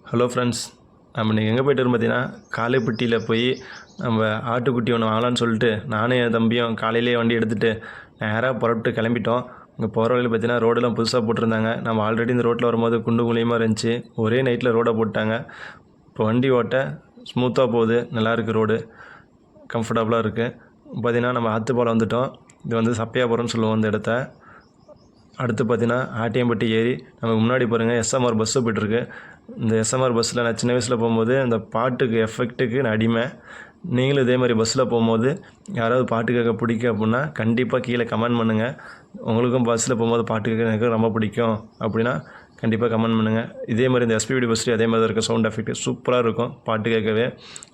Hello friends, நம்ம இன்றைக்கி எங்கே போய்ட்டு வரோம் பார்த்தீங்கன்னா, காலைப்பட்டியில் போய் நம்ம ஆட்டுக்குட்டி ஒன்று வாங்கலான்னு சொல்லிட்டு நானும் என் தம்பியும் காலையிலேயே வண்டி எடுத்துகிட்டு நேராக புறப்பட்டு கிளம்பிட்டோம். இங்கே போகிற வழியில் பார்த்தீங்கன்னா ரோடெல்லாம் புதுசாக போட்டிருந்தாங்க. நம்ம ஆல்ரெடி இந்த ரோட்டில் வரும்போது குண்டு குழியமாக இருந்துச்சு. ஒரே நைட்டில் ரோடை போட்டாங்க. இப்போ வண்டி ஓட்ட ஸ்மூத்தாக போகுது, நல்லாயிருக்கு, ரோடு கம்ஃபர்டபுளாக இருக்குது. பார்த்திங்கன்னா நம்ம ஆற்றுப்பாலம் வந்துவிட்டோம். இது வந்து சப்பையாபுரம்னு சொல்லுவோம் இந்த இடத்த. அடுத்து பார்த்திங்கன்னா ஆட்டியம்பட்டி ஏரி. நமக்கு முன்னாடி பாருங்கள் எஸ்எம்ஆர் பஸ்ஸு போய்ட்டுருக்கு. இந்த எஸ்எம்ஆர் பஸ்ஸில் நான் சின்ன வயசில் போகும்போது அந்த பாட்டுக்கு எஃபெக்ட்டுக்கு நான் அடிமை. நீங்களும் இதே மாதிரி பஸ்ஸில் போகும்போது யாராவது பாட்டு கேட்க பிடிக்கும் அப்படின்னா கண்டிப்பாக கீழே கமெண்ட் பண்ணுங்கள். உங்களுக்கும் பஸ்ஸில் போகும்போது பாட்டு கேட்க எனக்கு ரொம்ப பிடிக்கும் அப்படின்னா கண்டிப்பாக கமெண்ட் பண்ணுங்கள். இதே மாதிரி இந்த எஸ்பிபிடி பஸ்லேயும் அதே மாதிரி தான் இருக்கும். சவுண்ட் எஃபெக்ட் சூப்பராக இருக்கும் பாட்டு கேட்கவே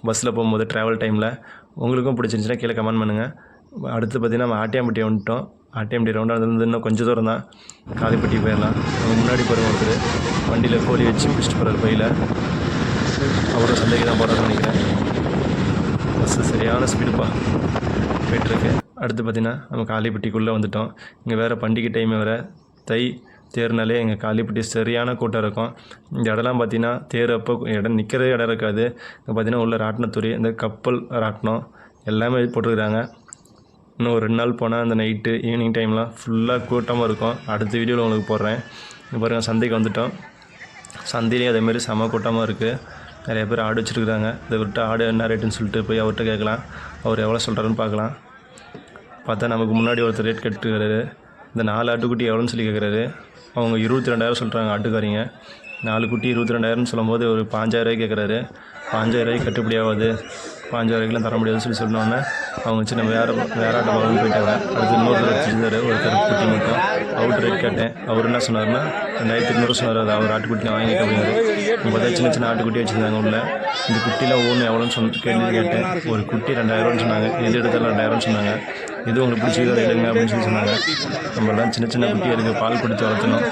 பஸ்ஸில் போகும்போது ட்ராவல் டைமில். உங்களுக்கும் பிடிச்சிருந்துச்சின்னா கீழே கமெண்ட் பண்ணுங்கள். அடுத்து பார்த்திங்கன்னா நம்ம ஆட்டியம்பட்டி வந்துட்டோம். ஆட்டியம்பட்டி ரவுண்டாக இருந்து இன்னும் கொஞ்சம் தூரம் தான், காலைப்பட்டி போயிடலாம். நம்ம முன்னாடி போகிற ஒருத்தர் வண்டியில் கோழி வச்சு பிடிச்சிட்டு போகிறார் பையில். அவரும் சந்தைக்கு தான் போகிறாருன்னு நினைக்கிறேன். பஸ்ஸு சரியான ஸ்பீடுப்பா போய்ட்டுருக்கு. அடுத்து பார்த்திங்கன்னா நம்ம காலைப்பட்டிக்குள்ளே வந்துவிட்டோம். இங்கே வேறு பண்டிகை டைம் வேறு, தை தேர்னாலே எங்கள் காலைப்பட்டி சரியான கூட்டம் இருக்கும். இந்த இடம்லாம் பார்த்திங்கன்னா தேர் அப்போ இடம் நிற்கிறதே இடம் இருக்காது. இங்கே பார்த்திங்கன்னா உள்ள ராட்டினத்துறை, இந்த கப்பல் ராட்டினம் எல்லாமே போட்டுருக்குறாங்க. இன்னும் ஒரு 2 நாள் போனால் அந்த நைட்டு ஈவினிங் டைம்லாம் ஃபுல்லாக கூட்டமாக இருக்கும். அடுத்த வீடியோவில் உங்களுக்கு போடுறேன். இங்கே பாருங்கள், சந்தைக்கு வந்துவிட்டோம். சந்தையிலையும் அதேமாதிரி செம கூட்டமாக இருக்குது. நிறைய பேர் ஆடு வச்சுருக்குறாங்க. இதை விட்டு ஆடு என்ன ரேட்டுன்னு சொல்லிட்டு போய் அவர்கிட்ட கேட்கலாம். அவர் எவ்வளோ சொல்கிறாருன்னு பார்க்கலாம். பார்த்தா நமக்கு முன்னாடி ஒருத்தர் ரேட் கேட்டுருக்காரு. இந்த 4 ஆட்டுக்குட்டி எவ்வளோன்னு சொல்லி கேட்குறாரு. அவங்க 22,000 சொல்கிறாங்க ஆட்டுக்காரிங்க. 4 குட்டி 22,000 சொல்லும்போது ஒரு 5,000 கேட்குறாரு. 5,000 கட்டுப்படி ஆகாது, 5,000 தர முடியாதுன்னு சொன்னோன்னே அவங்க சின்ன வேறு ஆட்டை பார்க்க போயிட்டாங்க. அடுத்து இன்னொரு வச்சுருந்தார் ஒரு கருப்பு குட்டி மட்டும். அவர்கிட்ட ரேட் கேட்டேன். அவர் என்ன சொன்னார்னா 2,200 சொன்னார். அது அவர் ஆட்டுக்குட்டி நான் வாங்கிட்டு அப்படின்னாரு. இப்போ பார்த்தா சின்ன சின்ன ஆட்டுக்குட்டி வச்சுருந்தாங்க உள்ள. இந்த குட்டியில் ஒன்று எவ்வளோன்னு கேட்டேன். ஒரு குட்டி 2,000 சொன்னாங்க. எது எடுத்தாலும் 2,000 சொன்னாங்க. இது உங்களுக்கு பிடிச்சிருக்கா எடுங்க அப்படின்னு சொல்லி சொன்னாங்க. நம்மளாம் சின்ன சின்ன குட்டி இருக்குது, பால் கொடுத்து வளர்த்தணும்.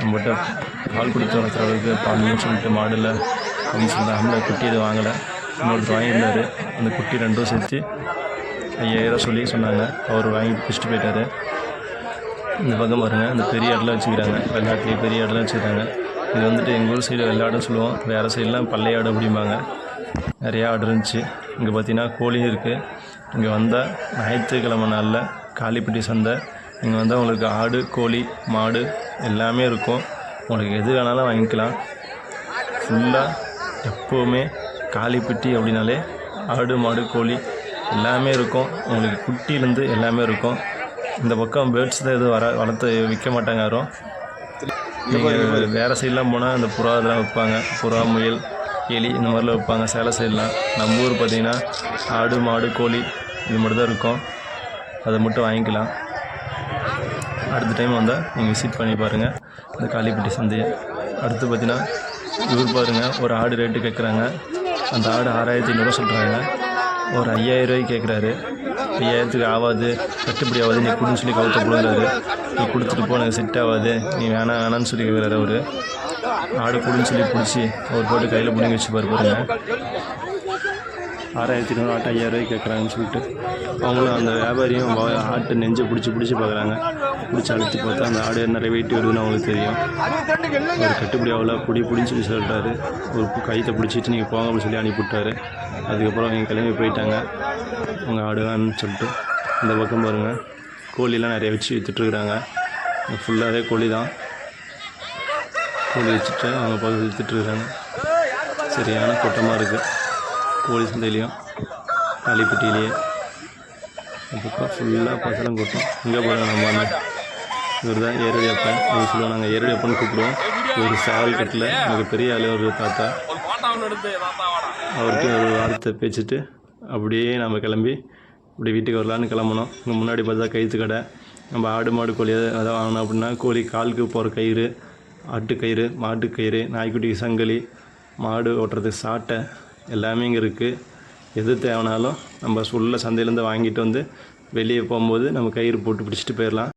நம்மகிட்ட பால் கொடுத்து வளர்த்துற அளவுக்கு பால்னு சொல்லிட்டு மாடில் அப்படின்னு சொல்லிட்டு அந்த குட்டி இது வாங்கலை. இன்னொருத்தர் வாங்கியிருந்தார். அந்த குட்டி 2 சேர்த்து 5,000 சொல்லி சொன்னாங்க. அவர் வாங்கி பிடிச்சிட்டு போயிட்டார். இந்த பக்கம் பாருங்கள், இந்த பெரிய ஆடெலாம் வச்சுக்கிறாங்க. வெள்ளாட்டிலேயே பெரிய ஆடெலாம் வச்சுக்கிறாங்க. இது வந்துட்டு எங்கள் ஊர் சைடு வெள்ளாடுன்னு சொல்லுவோம், வேறு சைடெலாம் பள்ளையாடு அப்படிம்பாங்க. நிறையா ஆடு இருந்துச்சு. இங்கே பார்த்திங்கன்னா கோழியும் இருக்குது. இங்கே வந்தால் ஞாயிற்றுக்கிழமை நாளில் காலைப்பட்டி சந்தை. இங்கே வந்தால் உங்களுக்கு ஆடு, கோழி, மாடு எல்லாமே இருக்கும். உங்களுக்கு எது வேணாலும் வாங்கிக்கலாம். ஃபுல்லாக எப்போவுமே காலைப்பட்டி அப்படின்னாலே ஆடு, மாடு, கோழி எல்லாமே இருக்கும். உங்களுக்கு குட்டியிலேருந்து எல்லாமே இருக்கும். இந்த பக்கம் பேர்ட்ஸ் தான் எதுவும் வளர்த்து விற்க மாட்டாங்க யாரும். நீங்கள் வேறு சைடெலாம் போனால் அந்த புறா இதெல்லாம் வைப்பாங்க. புறா, முயல், எலி இந்த மாதிரிலாம் வைப்பாங்க சேலை சைடெலாம். நம்ம ஊர் பார்த்திங்கன்னா ஆடு, மாடு, கோழி இது மட்டும் தான் இருக்கும். அதை மட்டும் வாங்கிக்கலாம். அடுத்த டைம் வந்தால் நீங்கள் விசிட் பண்ணி பாருங்கள் இந்த காலைப்பட்டி சந்தையை. அடுத்து பார்த்திங்கன்னா இவர் பாருங்கள், ஒரு ஆடு ரேட்டு கேட்குறாங்க. அந்த ஆடு 6,500 சொல்கிறாங்க. ஒரு 5,000 கேட்குறாரு. 5,000 ஆகாது, கட்டுப்படி ஆகாது, நீ கொடுன்னு சொல்லி கவுத்த கொடுக்குறாரு. நீ கொடுத்துட்டு போ, எனக்கு செட் ஆகாது, நீ வேணான்னு சொல்லி கேட்குறாரு. அவர் ஆடு கொடுன்னு சொல்லி பிடிச்சி அவர் போட்டு கையில் பிடிங்கி வச்சு பாருங்க. 6,500 ஆட்டை 5,000 கேட்குறாங்கன்னு சொல்லிட்டு அவங்களும் அந்த வியாபாரியும் ஆட்டு நெஞ்சை பிடிச்சி பார்க்குறாங்க. பிடிச்சி அழுத்தி பார்த்தா அந்த ஆடு நிறைய வெயிட் வருதுன்னு அவங்களுக்கு தெரியும். ஒரு கட்டுப்படி ஆகல, பிடின்னு சொல்லி சொல்லிட்டாரு. ஒரு கைத்தை பிடிச்சிட்டு நீங்கள் போங்க அப்படின்னு சொல்லி அனுப்பிவிட்டாரு. அதுக்கப்புறம் அவங்க கிளம்பி போயிட்டாங்க. அவங்க ஆடுவான்னு சொல்லிட்டு. இந்த பக்கம் பாருங்கள், கோழிலாம் நிறைய வச்சு விற்றுட்ருக்குறாங்க. ஃபுல்லாகவே கோழி தான். கோழி வச்சுட்டு அவங்க பார்த்து விற்றுட்ருக்குறாங்க. சரியான கூட்டமாக இருக்குது கோழி சந்தையிலையும் காலைப்பட்டியிலேயே. அதுக்கப்புறம் ஃபுல்லாக பசங்க கூட்டம். இங்கே பாருங்கள், நம்ம அந்த இவர் தான் ஏரடி அப்பன். இவர் சொல்லுவோம், நாங்கள் ஏரடி அப்பன்னு கூப்பிடுவோம். ஒரு சேவல் கட்டில் எனக்கு பெரிய ஆள் ஒரு தாத்தா. அவர்கிட்ட ஒரு வார்த்தை பேசிட்டு அப்படியே நம்ம கிளம்பி இப்படி வீட்டுக்கு வரலான்னு கிளம்பணும். இங்கே முன்னாடி பார்த்தா கயிற்று கடை. நம்ம ஆடு, மாடு, கோழி அதை வாங்கணும் அப்படின்னா கோழி காலுக்கு போகிற கயிறு, ஆட்டுக்கயிறு, மாட்டுக்கயிறு, நாய்க்குட்டிக்கு சங்கிலி, மாடு ஓட்டுறதுக்கு சாட்டை எல்லாமே இங்கே இருக்குது. எது தேவைனாலும் நம்ம உள்ள சந்தையிலேருந்து வாங்கிட்டு வந்து வெளியே போகும்போது நம்ம கயிறு போட்டு பிடிச்சிட்டு போயிடலாம்.